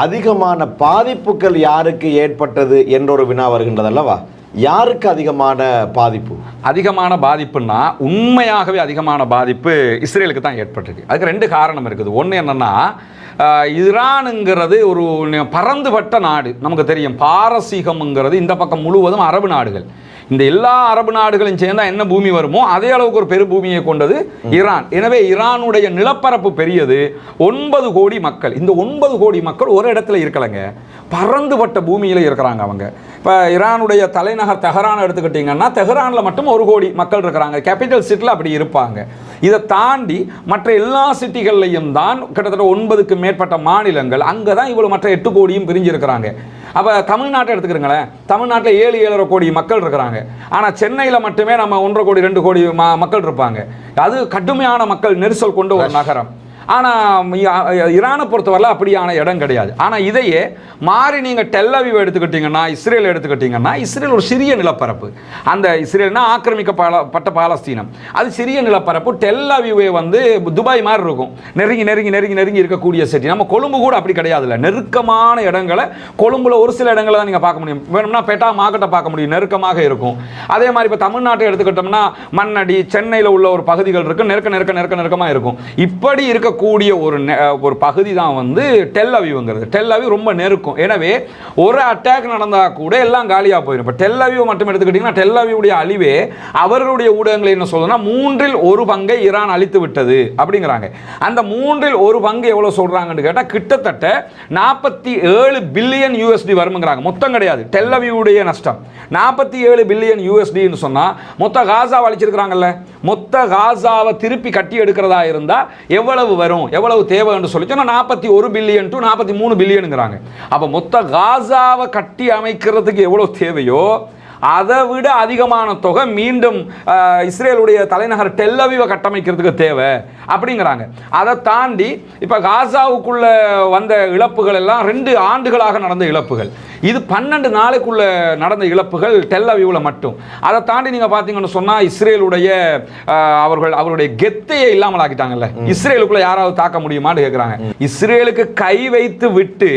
அதிகமான பாதிப்புகள் யாருக்கு ஏற்பட்டது என்ற ஒரு வினா வருகின்றது அல்லவா? யாருக்கு அதிகமான பாதிப்பு? அதிகமான பாதிப்புன்னா உண்மையாகவே அதிகமான பாதிப்பு இஸ்ரேலுக்கு தான் ஏற்பட்டிருக்கு. அதுக்கு ரெண்டு காரணம் இருக்குது. ஒன்று என்னன்னா, ஈரானுங்கிறது ஒரு பரந்துபட்ட நாடு. நமக்கு தெரியும், பாரசீகம்ங்கிறது இந்த பக்கம் முழுவதும் அரபு நாடுகள். இந்த எல்லா அரபு நாடுகளும் சேர்ந்தா என்ன பூமி வருமோ அதே அளவுக்கு ஒரு பெரு பூமியை கொண்டது ஈரான். எனவே ஈரானுடைய நிலப்பரப்பு பெரியது. 9 கோடி மக்கள். இந்த 9 கோடி மக்கள் ஒரு இடத்துல இருக்கலைங்க, பரந்துபட்ட பூமியில் இருக்கிறாங்க அவங்க. இப்போ ஈரானுடைய தலைநகர் தெஹரான் எடுத்துக்கிட்டிங்கன்னா, தெஹரானில் மட்டும் 1 கோடி மக்கள் இருக்கிறாங்க. கேபிட்டல் சிட்டியில் அப்படி இருப்பாங்க. இதை தாண்டி மற்ற எல்லா சிட்டிகள்லையும் தான் கிட்டத்தட்ட 9க்கு மேற்பட்ட மாநிலங்கள். அங்கே தான் இவ்வளோ மற்ற 8 கோடியும் பிரிஞ்சிருக்கிறாங்க. அப்போ தமிழ்நாட்டை எடுத்துக்கிறீங்களேன், தமிழ்நாட்டில் 7-7.5 கோடி மக்கள் இருக்கிறாங்க. ஆனால் சென்னையில் மட்டுமே நம்ம 1.5 கோடி 2 கோடி மக்கள் இருப்பாங்க. அது கடுமையான மக்கள் நெரிசல் கொண்ட ஒரு நகரம். ஆனால் ஈரானை பொறுத்தவரை அப்படியான இடம் கிடையாது. ஆனால் இதையே மாறி நீங்கள் டெல் அவீவ் எடுத்துக்கிட்டிங்கன்னா, இஸ்ரேல் எடுத்துக்கிட்டிங்கன்னா, இஸ்ரேல் ஒரு சிறிய நிலப்பரப்பு. அந்த இஸ்ரேல்னா ஆக்கிரமிக்கப்பட்ட பாலஸ்தீனம், அது சிறிய நிலப்பரப்பு. டெல் அவீவே வந்து துபாய் மாதிரி இருக்கும், நெருங்கி நெருங்கி நெருங்கி நெருங்கி இருக்கக்கூடிய சிட்டி. நம்ம கொழும்பு கூட அப்படி கிடையாதுல்ல, நெருக்கமான இடங்களை. கொழும்புல ஒரு சில இடங்களை தான் நீங்கள் பார்க்க முடியும், வேணும்னா பெட்டா மார்க்கெட்டை பார்க்க முடியும், நெருக்கமாக இருக்கும். அதே மாதிரி இப்போ தமிழ்நாட்டை எடுத்துக்கிட்டோம்னா மண்ணடி, சென்னையில் உள்ள ஒரு பகுதிகள் இருக்குது, நெருக்கமாக இருக்கும். இப்படி இருக்க கூடிய ஒரு பகுதி தான் வந்து டெல் அவீவ்ங்கிறது. டெல் அவீவ் ரொம்ப நெருக்கம். எனவே ஒரு அட்டாக் நடந்தால் கூட எல்லாம் காலியாக போயிடும். இப்போ டெல் அவீவ் மட்டும் எடுத்துக்கிட்டிங்கன்னா, டெல் அவீவுடைய அழிவே அவர்களுடைய ஊடகங்கள் என்ன சொல்றதுன்னா, 3/1 பங்கை ஈரான் அழித்து விட்டது அப்படிங்கிறாங்க. அந்த 3/1 பங்கு எவ்வளவு சொல்றாங்கன்னு கேட்டால் கிட்டத்தட்ட 47 பில்லியன் USD வரும்ங்கிறாங்க. மொத்தம் கிடையாது, டெல் அவீவுடைய நஷ்டம் 47 பில்லியன் USDன்னு சொன்னால், மொத்த காசாவை அழிச்சிருக்கிறாங்கல்ல, மொத்த காசாவை திருப்பி கட்டி எடுக்கிறதா இருந்தால் எவ்வளவு வரும், எவ்வளவு தேவை என்று சொல்லி சொன்னா 41 பில்லியன் டு 43 பில்லியனுங்கிறாங்க. அப்ப மொத்த காசாவை கட்டி அமைக்கிறதுக்கு எவ்வளவு தேவையோ அதை விட அதிகமான தொகை மீண்டும் இஸ்ரேலுடைய தலைநகர் டெல் அவீவை கட்டமைக்கிறதுக்கு தேவை அப்படிங்கிறாங்க. அதை தாண்டி இப்போ காசாவுக்குள்ள வந்த இழப்புகள் எல்லாம் 2 ஆண்டுகளாக நடந்த இழப்புகள். இது 12 நாளைக்குள்ள நடந்த இழப்புகள் டெல் அவீவில் மட்டும். அதை தாண்டி நீங்கள் பார்த்தீங்கன்னு சொன்னால், இஸ்ரேலுடைய அவருடைய கெத்தையை இல்லாமல் ஆக்கிட்டாங்கல்ல. இஸ்ரேலுக்குள்ள யாராவது தாக்க முடியுமான்னு கேட்குறாங்க. இஸ்ரேலுக்கு கை வைத்து விட்டு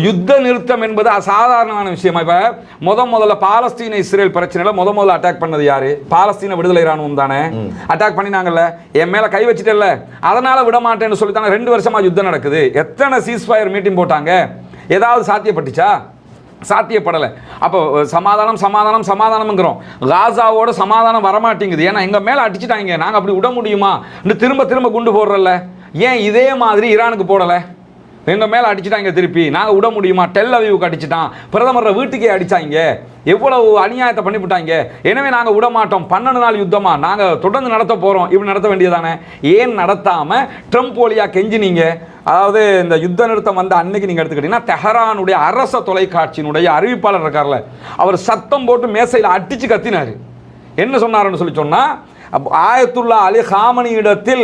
யுத்த நிறுத்தம் என்பது அசாதாரணமான விஷயம். இப்போ முதல்ல பாலஸ்தீன இஸ்ரேல் பிரச்சனையில் முதல்ல அட்டாக் பண்ணது யாரு? பாலஸ்தீன விடுதலை ராணுவம் தானே அட்டாக் பண்ணினாங்கல்ல. என் மேல கை வச்சுட்டல, அதனால விட மாட்டேன்னு சொல்லி தானே 2 வருஷமா யுத்தம் நடக்குது. எத்தனை சீஸ்ஃபயர் மீட்டிங் போட்டாங்க? ஏதாவது சாத்தியப்பட்டுச்சா? சாத்தியப்படலை. அப்போ சமாதானம்ங்கிறோம், காசாவோட சமாதானம் வரமாட்டேங்குது. ஏன்னா எங்க மேல அடிச்சுட்டாங்க, நாங்க அப்படி விட முடியுமா? திரும்ப குண்டு போடுறல. ஏன் இதே மாதிரி ஈரானுக்கு போடலை? எங்க மேல அடிச்சுட்டாங்க, திருப்பி நாங்க விட முடியுமா? டெல் அவீவுக்கு அடிச்சுட்டான், பிரதமர் வீட்டுக்கே அடிச்சாங்க, எவ்வளவு அநியாயத்தை பண்ணிவிட்டாங்க. எனவே நாங்க விட மாட்டோம். 12 நாள் யுத்தமா நாங்க தொடர்ந்து நடத்த போறோம். இப்படி நடத்த வேண்டியதானே? ஏன் நடத்தாம ட்ரம்ப் வழியா கெஞ்சினீங்க? அதாவது இந்த யுத்த நிறுத்தம் வந்த அன்னைக்கு நீங்க எடுத்துக்கிட்டீங்கன்னா, தெஹரானுடைய அரச தொலைக்காட்சியினுடைய அறிவிப்பாளர் இருக்கார்ல, அவர் சத்தம் போட்டு மேசையில் அடிச்சு கத்தினாரு. என்ன சொன்னாருன்னு சொல்லி சொன்னா, ஆயத்துல்லா அலி ஹாமனி இடத்தில்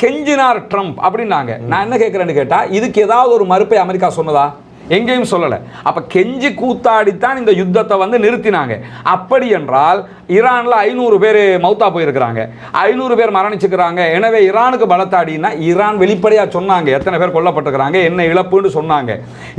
கெஞ்சினார் ட்ரம்ப் அப்படின்னாங்க. நான் என்ன கேட்குறேன்னு கேட்டால், இதுக்கு ஏதாவது ஒரு மறுப்பை அமெரிக்கா சொன்னதா? எங்கேயும் சொல்லலை. அப்போ கெஞ்சி கூத்தாடித்தான் இந்த யுத்தத்தை வந்து நிறுத்தினாங்க. அப்படி என்றால் ஈரானில் 500 பேர் மௌத்தா போயிருக்கிறாங்க, 500 பேர் மரணிச்சுக்கிறாங்க. எனவே ஈரானுக்கு பலத்தாடினா, ஈரான் வெளிப்படையாக சொன்னாங்க எத்தனை பேர் கொல்லப்பட்டிருக்கிறாங்க, என்ன இழப்புன்னு சொன்னாங்க.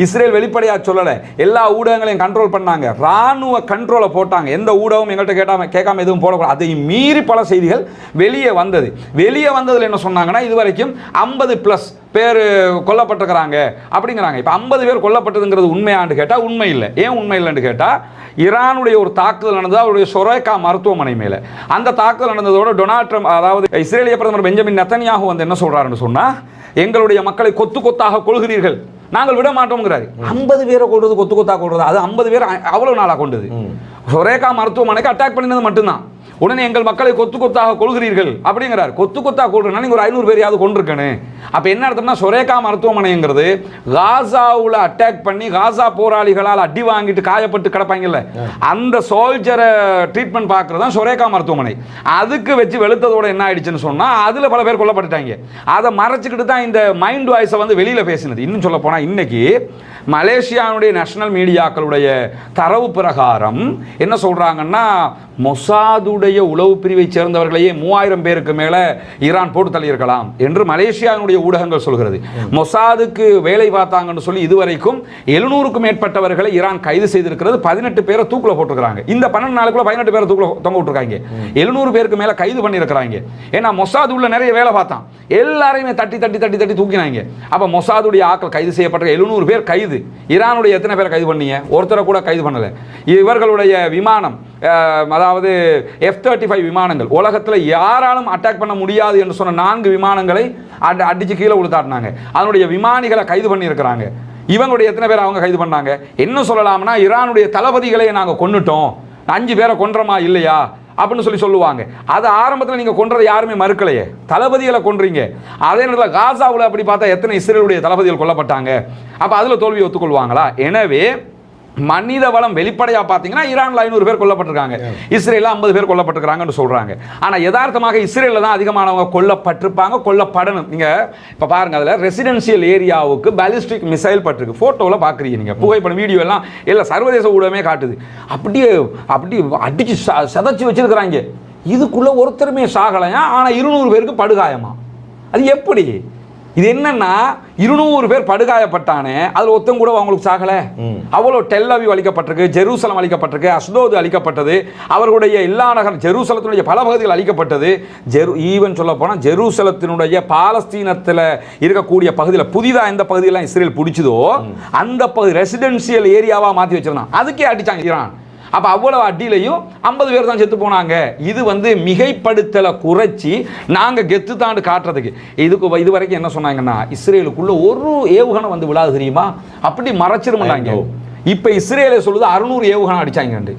இஸ்ரேல் வெளிப்படையாக சொல்லலை, எல்லா ஊடகங்களையும் கண்ட்ரோல் பண்ணாங்க, இராணுவ கண்ட்ரோலை போட்டாங்க. எந்த ஊடகம் எங்கள்கிட்ட கேட்காம எதுவும் போடக்கூடாது. அதை மீறி பல செய்திகள் வெளியே வந்தது. வெளியே வந்ததில் என்ன சொன்னாங்கன்னா, இதுவரைக்கும் 50+ பேர் கொல்லப்பட்டிருக்கிறாங்க அப்படிங்கிறாங்க. இப்போ 50 பேர் கொல்லப்பட்டதுங்கிறது உண்மையான்னு கேட்டால் உண்மை இல்லை. ஏன் உண்மை இல்லைன்னு கேட்டால், ஈரானுடைய ஒரு தாக்குதல் நடந்தது அவருடைய சொரேகா மருத்துவமனை மேலே. அந்த தாக்குதல் நடந்ததோட டொனால்ட் ட்ரம்ப், அதாவது இஸ்ரேலிய பிரதமர் பெஞ்சமின் நெத்தன்யாஹு வந்து என்ன சொல்றாருன்னு சொன்னால், எங்களுடைய மக்களை கொத்து கொத்தாக கொள்கிறீர்கள், நாங்கள் விட மாட்டோம்ங்கிறாரு. 50 பேரை கொள்றது, கொத்து கொத்தாக கொள்றது, அது 50 பேர் அவ்வளவு நாளாக கொண்டது. சொரேகா மருத்துவமனைக்கு அட்டாக் பண்ணினது மட்டும்தான். உடனே எங்கள் மக்களை கொத்து கொத்தாக கொள்கிறீர்கள் அப்படிங்கிறார். கொத்து கொத்தாக கொள்றதுனா நீங்கள் ஒரு 500 பேரையாவது கொண்டிருக்கணும். அப்போ என்ன அர்த்தம்னா, சொரேகா மருத்துவமனைங்கிறது காசாவில் அட்டாக் பண்ணி காசா போராளிகளால் அடி வாங்கிட்டு காயப்பட்டு கிடப்பாங்கல்ல, அந்த சோல்ஜரை ட்ரீட்மெண்ட் பார்க்குறது தான் சொரேகா மருத்துவமனை. அதுக்கு வச்சு வெளுத்ததோட என்ன ஆயிடுச்சுன்னு சொன்னால், அதில் பல பேர் கொல்லப்பட்டுட்டாங்க. அதை மறைச்சிக்கிட்டு தான் இந்த மைண்ட் வாய்ஸை வந்து வெளியில் பேசினது. இன்னும் சொல்ல போனால், இன்னைக்கு மலேசியாவுடைய நேஷனல் மீடியாக்களுடைய தரவு பிரகாரம் என்ன சொல்றாங்கன்னா, மொசாதுடைய ஈரானுடைய உளவு பிரிவை சேர்ந்தவர்களையே 3000 பேருக்கு மேல ஈரான் போட்டு தள்ளியிருக்கலாம் என்று மலேசியாவினுடைய ஊடகங்கள் சொல்கிறது. மொசாதுக்கு வேலை பார்த்தாங்கன்னு சொல்லி இதுவரைக்கும் 700க்கும் மேற்பட்டவர்களை ஈரான் கைது செய்திருக்கிறது. 18 பேரை தூக்குல போட்டிருக்காங்க. இந்த 12 நாளுக்குள்ள 18 பேரை தூக்குல தொங்க விட்டுருக்காங்க. 700 பேருக்கு மேல கைது பண்ணியிருக்கிறாங்க. ஏன்னா மொசாது உள்ள நிறைய வேலை பார்த்தான், எல்லாரையுமே தட்டி தட்டி தட்டி தட்டி தூக்கினாங்க. அப்ப மொசாதுடைய ஆக்கள் கைது செய்யப்பட்ட 700 பேர் கைது. ஈரானுடைய எத்தனை பேரை கைது பண்ணீங்க? ஒருத்தரை கூட கைது பண்ணல. இவர்களுடைய விமானம், அதாவது F-35 விமானங்கள், உலகத்தில் யாராலும் அட்டாக் பண்ண முடியாது என்று சொன்ன 4 விமானங்களை அடிச்சு கீழே உளுத்தாட்டினாங்க. அதனுடைய விமானிகளை கைது பண்ணியிருக்கிறாங்க. இவங்களுடைய எத்தனை பேர் அவங்க கைது பண்ணாங்க? என்ன சொல்லலாம்னா, ஈரானுடைய தளபதிகளை நாங்கள் கொன்னுட்டோம், 5 பேரை கொன்றமா இல்லையா அப்படின்னு சொல்லுவாங்க. அது ஆரம்பத்தில் நீங்கள் கொன்றதை யாருமே மறுக்கலையே, தளபதிகளை கொன்றீங்க. அதே நேரத்தில் காசாவில் அப்படி பார்த்தா எத்தனை இஸ்ரேலுடைய தளபதிகள் கொல்லப்பட்டாங்க? அப்போ அதில் தோல்வியை ஒத்துக்கொள்வாங்களா? எனவே மனித வளம் வெளிப்படையா பார்த்தீங்கன்னா ஈரான்ல 500 பேர் கொல்லப்பட்டிருக்காங்க, இஸ்ரேல்ல 50 பேர் கொல்லப்பட்டிருக்காங்கன்னு சொல்றாங்க. ஆனா யதார்த்தமாக இஸ்ரேல்ல தான் அதிகமானவங்க கொல்லப்பட்டிருப்பாங்க, கொல்லப்படணும். நீங்க இப்ப பாருங்க, அதுல ரெசிடென்சியல் ஏரியாவுக்கு பாலிஸ்டிக் மிசைல் பட்டிருக்கு. போட்டோல பாக்குறீங்க நீங்க, புகைப்படம் வீடியோ எல்லாம் சர்வதேச ஊடகமே காட்டுது. அப்படியே அடிச்சு சதைச்சு வச்சிருக்கிறாங்க. இதுக்குள்ள ஒருத்தருமே சாகலையா, ஆனா 200 பேருக்கு படுகாயமா? அது எப்படி? இது என்னன்னா, 200 பேர் படுகாயப்பட்டானே, அதுல ஒருத்தம் கூட அவங்களுக்கு சாகல. அவ்வளோ டெல் அவிவ் அளிக்கப்பட்டிருக்கு, ஜெருசலம் அளிக்கப்பட்டிருக்கு, அஸ்தோது அளிக்கப்பட்டது, அவர்களுடைய எல்லா நகரம், ஜெருசலத்தினுடைய பல பகுதிகள் அளிக்கப்பட்டது. ஈவன் சொல்ல போனா ஜெருசலத்தினுடைய பாலஸ்தீனத்தில் இருக்கக்கூடிய பகுதியில் புதிதாக எந்த பகுதியெல்லாம் இஸ்ரேல் பிடிச்சதோ அந்த பகுதி ரெசிடென்சியல் ஏரியாவா மாற்றி வச்சிருந்தாங்க. அதுக்கே அடிச்சாங்க ஈரான். அப்போ அவ்வளவு அடியிலையும் 50 பேர் தான் செத்து போனாங்க. இது மிகைப்படுத்தலை குறைச்சி நாங்கள் கெத்து தாண்டு காட்டுறதுக்கு. இது வரைக்கும் என்ன சொன்னாங்கன்னா, இஸ்ரேலுக்குள்ள ஒரு ஏவுகணை வந்து விழாது தெரியுமா, அப்படி மறைச்சிருமாங்க. இப்போ இஸ்ரேலை சொல்லுது 600 ஏவுகணை அடிச்சாங்க.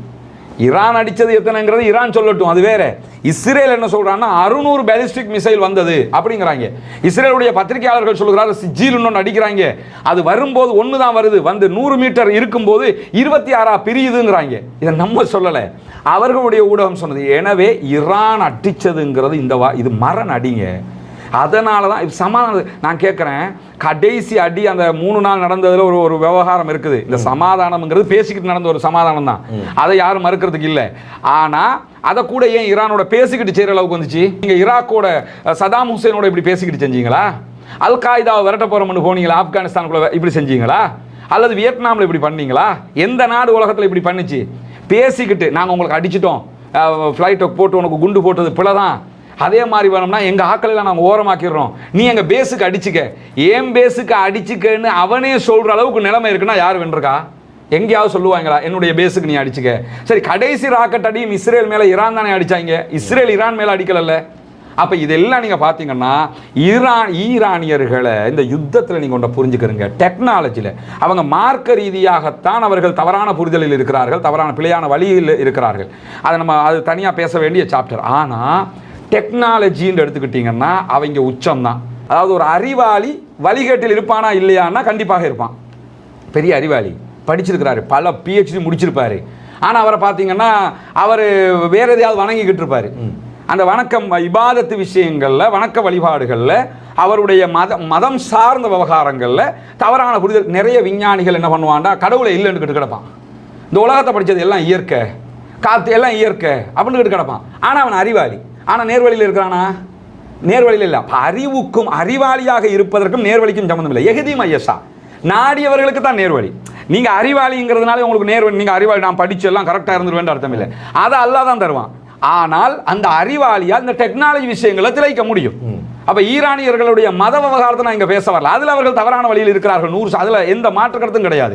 ஈரான் அடிச்சது எத்தனைங்கிறது ஈரான் சொல்லட்டும், அது வேற. இஸ்ரேல் என்ன சொல்றான்னா 600 பாலிஸ்டிக் மிசைல் வந்தது அப்படிங்கிறாங்க. இஸ்ரேலுடைய பத்திரிகையாளர்கள் சொல்கிறார் ஜீல் இன்னொன்று அடிக்கிறாங்க, அது வரும்போது ஒன்று தான் வருது, வந்து 100 மீட்டர் இருக்கும்போது 26 பிரியுதுங்கிறாங்க. இதை நம்ம சொல்லலை, அவர்களுடைய ஊடகம் சொன்னது. எனவே ஈரான் அடிச்சதுங்கிறது இது மரண அடிங்க. அதனால தான் சமாதானம். நான் கேட்குறேன், கடைசி அடி அந்த 3 நாள் நடந்ததில் ஒரு விவகாரம் இருக்குது. இந்த சமாதானம்ங்கிறது பேசிக்கிட்டு நடந்த ஒரு சமாதானம் தான், அதை யாரும் மறுக்கிறதுக்கு இல்லை. ஆனால் அதை கூட ஏன் ஈரானோட பேசிக்கிட்டு செய்கிற அளவுக்கு வந்துச்சு? நீங்கள் ஈராக்கோட சதாம் ஹுசேனோட இப்படி பேசிக்கிட்டு செஞ்சீங்களா? அல் காய்தாவை விரட்ட போகிறோம்னு போனீங்களா? ஆப்கானிஸ்தானுக்குள்ள இப்படி செஞ்சீங்களா? அல்லது வியட்நாமில் இப்படி பண்ணீங்களா? எந்த நாடு உலகத்தில் இப்படி பண்ணிச்சு? பேசிக்கிட்டு நாங்கள் உங்களுக்கு அடிச்சிட்டோம், ஃப்ளைட்டை போட்டு உனக்கு குண்டு போட்டது பிள்ளை தான், அதே மாதிரி வேணும்னா எங்கள் ஆக்களெல்லாம் நாங்கள் ஓரமாக்கிடுறோம், நீ எங்கள் பேஸுக்கு அடிச்சுக்க, ஏன் பேஸுக்கு அடிச்சுக்கன்னு அவனே சொல்கிற அளவுக்கு நிலைமை இருக்குன்னா யார் வென்றிருக்கா? எங்கேயாவது சொல்லுவாங்களா என்னுடைய பேஸுக்கு நீ அடிச்சுக்க? சரி, கடைசி ராக்கெட் அடியும் இஸ்ரேல் மேலே ஈரான் தானே அடித்தாங்க, இஸ்ரேல் ஈரான் மேலே அடிக்கலல்ல. அப்போ இதெல்லாம் நீங்கள் பார்த்தீங்கன்னா ஈரானியர்களை இந்த யுத்தத்தில் நீங்கள் ஒன்றை புரிஞ்சுக்கிறீங்க, டெக்னாலஜியில் அவங்க மார்க்க ரீதியாகத்தான் அவர்கள் தவறான புரிதலில் இருக்கிறார்கள், தவறான பிழையான வழியில் இருக்கிறார்கள். அது தனியாக பேச வேண்டிய சாப்டர். ஆனால் டெக்னாலஜின்னு எடுத்துக்கிட்டிங்கன்னா அவங்க உச்சம் தான். அதாவது ஒரு அறிவாளி வழிகேட்டில் இருப்பானா இல்லையான்னா கண்டிப்பாக இருப்பான். பெரிய அறிவாளி, படிச்சிருக்கிறாரு, பல PhD முடிச்சிருப்பாரு. ஆனால் அவரை பார்த்தீங்கன்னா அவர் வேற எதையாவது வணங்கிக்கிட்டு இருப்பார். அந்த வணக்கம் இபாதத்து விஷயங்களில், வணக்க வழிபாடுகளில், அவருடைய மதம் சார்ந்த விவகாரங்களில் தவறான புரிதல். நிறைய விஞ்ஞானிகள் என்ன பண்ணுவான்டா, கடவுளை இல்லைன்னு கிடப்பான். இந்த உலகத்தை படித்தது எல்லாம் இயற்கை, காற்று எல்லாம் இயற்கை அப்படின்னு கிடப்பான். ஆனால் அவன் அறிவாளி. ஆனால் நேர்வழியில் இருக்கிறானா? நேர்வழியில் இல்லை. அறிவுக்கும் அறிவாளியாக இருப்பதற்கும் நேர்வழிக்கும் சம்பந்தம் இல்லை. எஹதி மையசா, நாடியவர்களுக்கு தான் நேர்வழி. நீங்கள் அறிவாளிங்கிறதுனால உங்களுக்கு நேர்வழி, நீங்கள் அறிவாளி நான் படிச்சு எல்லாம் கரெக்டாக இருந்துருவேன் அர்த்தம் இல்லை. அதை அல்லாஹ் தான் தருவான். ஆனால் அந்த அறிவாளியால் இந்த டெக்னாலஜி விஷயங்களை திளைக்க முடியும். அப்போ ஈரானியர்களுடைய மத விவகாரத்தை நான் இங்கே பேச வரல, அதில் அவர்கள் தவறான வழியில் இருக்கிறார்கள் 100, அதில் எந்த மாற்று கருத்தும் கிடையாது.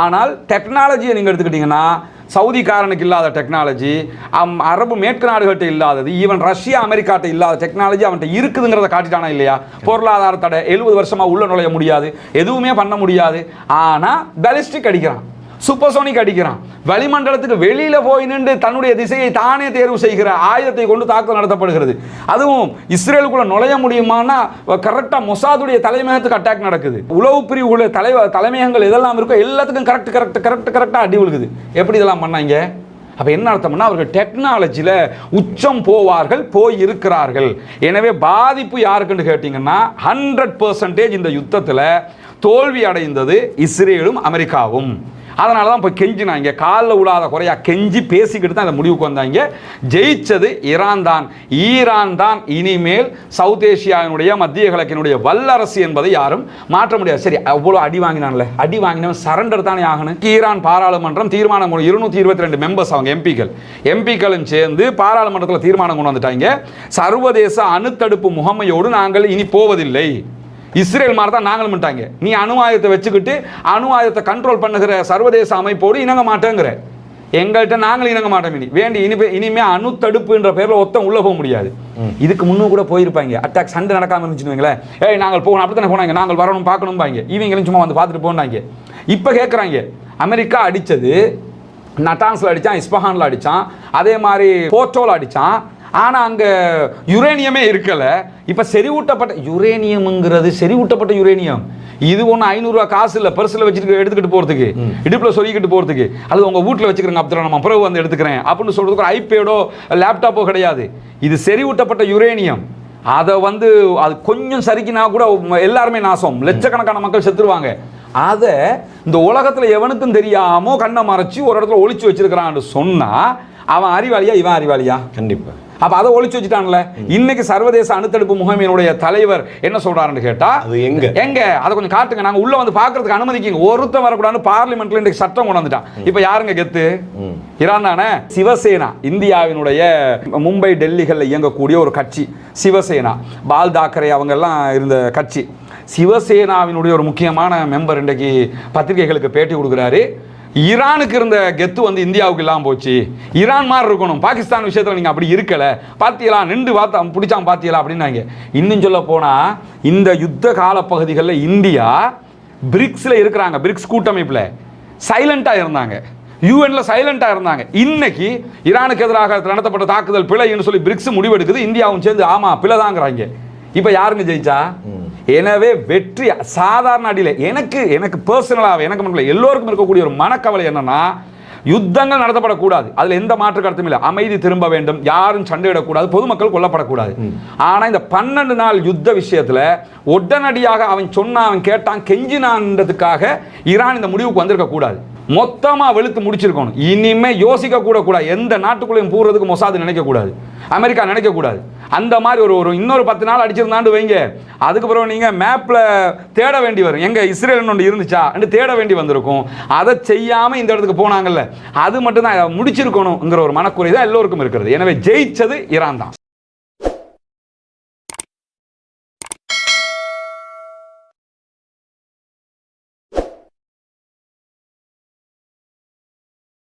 ஆனால் டெக்னாலஜியை நீங்கள் எடுத்துக்கிட்டிங்கன்னா சவுதிக்காரனுக்கு இல்லாத டெக்னாலஜி, அரபு மேற்கு நாடுகள்கிட்ட இல்லாதது, ஈவன் ரஷ்யா அமெரிக்காட்ட இல்லாத டெக்னாலஜி அவன்கிட்ட இருக்குதுங்கிறத காட்டிட்டானா இல்லையா? பொருளாதார தடை, 70 வருஷமாக உள்ள நுழைய முடியாது, எதுவுமே பண்ண முடியாது. ஆனால் பாலிஸ்டிக் அடிக்கிறான், சூப்பர்சோனிக் அடிக்கிறான், வளிமண்டலத்துக்கு வெளியில போய் நின்று தன்னுடைய திசையை தானே தேர்வு செய்கிற ஆயுதத்தை கொண்டு தாக்குதல் நடத்தப்படுகிறது. அதுவும் இஸ்ரேலுக்குள்ள நுழைய முடியுமானா கரெக்டா மொசாதுடைய தலைமையகத்துக்கு அட்டாக் நடக்குது. உளவு பிரிவுகளுடைய தலைமையகங்கள் எதெல்லாம் இருக்கோ எல்லாத்துக்கும் கரெக்டா அடி விழுகுது. எப்படி இதெல்லாம் பண்ணாங்க? அப்ப என்ன அர்த்தம்னா அவர்கள் டெக்னாலஜியில உச்சம் போவார்கள், போய் இருக்கிறார்கள். எனவே பாதிப்பு யாருக்குன்னு கேட்டீங்கன்னா 100% இந்த யுத்தத்தில் தோல்வி அடைந்தது இஸ்ரேலும் அமெரிக்காவும். அதனால தான் இப்போ கெஞ்சினாங்க, காலில் விழாத குறையா கெஞ்சி பேசிக்கிட்டு தான் இந்த முடிவுக்கு வந்தாங்க. ஜெயிச்சது ஈரான் தான். ஈரான் தான் இனிமேல் சவுத் ஏசியாவினுடைய மத்திய கிழக்கினுடைய வல்லரசு என்பதை யாரும் மாற்ற முடியாது. சரி, அவ்வளோ அடி வாங்கினான்ல, அடி வாங்கினவன் சரண்டர் தானே ஆகணும். ஈரான் பாராளுமன்றம் தீர்மானம் 222 மெம்பர்ஸ், அவங்க எம்பிக்களும் சேர்ந்து பாராளுமன்றத்தில் தீர்மானம் கொண்டு வந்துட்டாங்க. சர்வதேச அணுத்தடுப்பு முகமையோடு நாங்கள் இனி போவதில்லை. இஸ்ரேல் மாதிரி தான் நாங்களும் பண்ணிட்டாங்க. நீ அணு ஆயுதத்தை வச்சுக்கிட்டு அணு ஆயுதத்தை கண்ட்ரோல் பண்ணுகிற சர்வதேச அமைப்போடு இணங்க மாட்டேங்கிற, எங்கள்கிட்ட நாங்களும் இணங்க மாட்டோம். இனிமே அணு தடுப்புன்ற பேரில் ஒருத்தன் உள்ள போக முடியாது. இதுக்கு முன்னும் கூட போயிருப்பாங்க, அட்டாக் சண்டை நடக்காம இருந்துச்சுன்னு, ஏய் நாங்கள் போகணும், அப்படித்தானே போனாங்க, நாங்கள் வரணும் பார்க்கணும் பாங்க, இவங்களும் சும்மா வந்து பார்த்துட்டு போனாங்க. இப்போ கேட்குறாங்க, அமெரிக்கா அடித்தது நட்டான்ஸில் அடித்தான், இஸ்பஹானில் அடித்தான், அதே மாதிரி போர்ட்டோவில் அடித்தான். ஆனால் அங்கே யுரேனியமே இருக்கலை. இப்போ செறிவூட்டப்பட்ட யுரேனியம்ங்கிறது, செறிவூட்டப்பட்ட யுரேனியம் இது ஒன்று 500 ரூபா காசு இல்லை, பர்ஸில் வச்சுட்டு எடுத்துக்கிட்டு போகிறதுக்கு, இடுப்பில் சொல்லிக்கிட்டு போகிறதுக்கு. அது உங்கள் வீட்டில் வச்சுக்கிறேங்க, அப்புறம் நம்ம பிறகு வந்து எடுத்துக்கிறேன் அப்படின்னு சொல்கிறதுக்கு ஒரு ஐபேடோ லேப்டாப்போ கிடையாது. இது செறிவூட்டப்பட்ட யுரேனியம். அதை வந்து அது கொஞ்சம் சரிக்கினா கூட எல்லாருமே நாசம், லட்சக்கணக்கான மக்கள் செத்துருவாங்க. அதை இந்த உலகத்தில் எவனுக்கும் தெரியாமோ கண்ணை மறைச்சி ஒரு இடத்துல ஒளிச்சு வச்சிருக்கிறான்னு சொன்னால் அவன் அறிவாளியா, இவன் அறிவாளியா? கண்டிப்பாக. அப்ப அதை ஒளிச்சு வச்சுட்டான்ல. இன்னைக்கு சர்வதேச அணுத்தடுப்பு முகமையினுடைய தலைவர் என்ன சொல்றாருன்னு கேட்டா, அது எங்க அதை கொஞ்சம் காட்டுங்க, நாங்க உள்ள வந்து பாக்குறதுக்கு அனுமதிக்கீங்க. ஒருத்தன் வரக்கூடாது, பார்லிமெண்ட்ல இன்றைக்கு சட்டம் கொண்டு வந்துட்டான். இப்ப யாருங்க கெத்து? ஈரான் தானே. சிவசேனா, இந்தியாவினுடைய மும்பை டெல்லிகளில் இயங்கக்கூடிய ஒரு கட்சி சிவசேனா. பால் தாக்கரே அவங்க எல்லாம் இருந்த கட்சி. சிவசேனாவினுடைய ஒரு முக்கியமான மெம்பர் இன்றைக்கு பத்திரிகைகளுக்கு பேட்டி கொடுக்குறாரு. ஈரானுக்கு இருந்த கெத்து வந்து இந்தியாவுக்கு இல்லாமல் போச்சு, ஈரான் மாதிரி இருக்கணும், பாகிஸ்தான் விஷயத்தில் நீங்கள் அப்படி இருக்கலை, பாத்தியலா நின்று பார்த்தா பிடிச்சாம பாத்தியலா அப்படின்னாங்க. இன்னும் சொல்ல போனால் இந்த யுத்த காலப்பகுதிகளில் இந்தியா பிரிக்ஸில் இருக்கிறாங்க, பிரிக்ஸ் கூட்டமைப்பில் சைலண்டாக இருந்தாங்க, யூஎன்ல சைலண்டாக இருந்தாங்க. இன்னைக்கு ஈரானுக்கு எதிராக நடத்தப்பட்ட தாக்குதல் பிழைன்னு சொல்லி பிரிக்ஸ் முடிவெடுக்குது, இந்தியாவும் சேர்ந்து ஆமாம் பிழை தாங்கிறாங்க. இப்போ யாருங்க ஜெயிச்சா? எனவே வெற்றி சாதாரண அடியில் எனக்கு பர்சனலாக எனக்கு மட்டும் எல்லோருக்கும் இருக்கக்கூடிய ஒரு மனக்கவலை என்னன்னா, யுத்தங்கள் நடத்தப்படக்கூடாது, அதில் எந்த மாற்று கருத்தும் இல்லை, அமைதி திரும்ப வேண்டும், யாரும் சண்டையிடக்கூடாது, பொதுமக்கள் கொல்லப்படக்கூடாது. ஆனால் இந்த 12 நாள் யுத்த விஷயத்தில் உடனடியாக அவன் சொன்னான், அவன் கேட்டான், கெஞ்சினான்றதுக்காக ஈரான் இந்த முடிவுக்கு வந்திருக்க கூடாது. மொத்தமாக வெளுத்து முடிச்சிருக்கணும். இனிமே யோசிக்க கூடாது, எந்த நாட்டுக்குள்ளேயும் போகிறதுக்கு மொசாது நினைக்கக்கூடாது, அமெரிக்கா நினைக்கக்கூடாது. அந்த மாதிரி ஒரு இன்னொரு 10 நாள் அடிச்சிருந்தாண்டு வைங்க, அதுக்கப்புறம் நீங்கள் மேப்பில் தேட வேண்டி வரும், எங்கே இஸ்ரேல் ஒன்று இருந்துச்சா என்று தேட வேண்டி வந்திருக்கும். அதை செய்யாமல் இந்த இடத்துக்கு போனாங்கல்ல, அது மட்டும்தான் முடிச்சிருக்கணுங்கிற ஒரு மனக்குறை தான் எல்லோருக்கும் இருக்கிறது. எனவே ஜெயிச்சது ஈரான் தான்.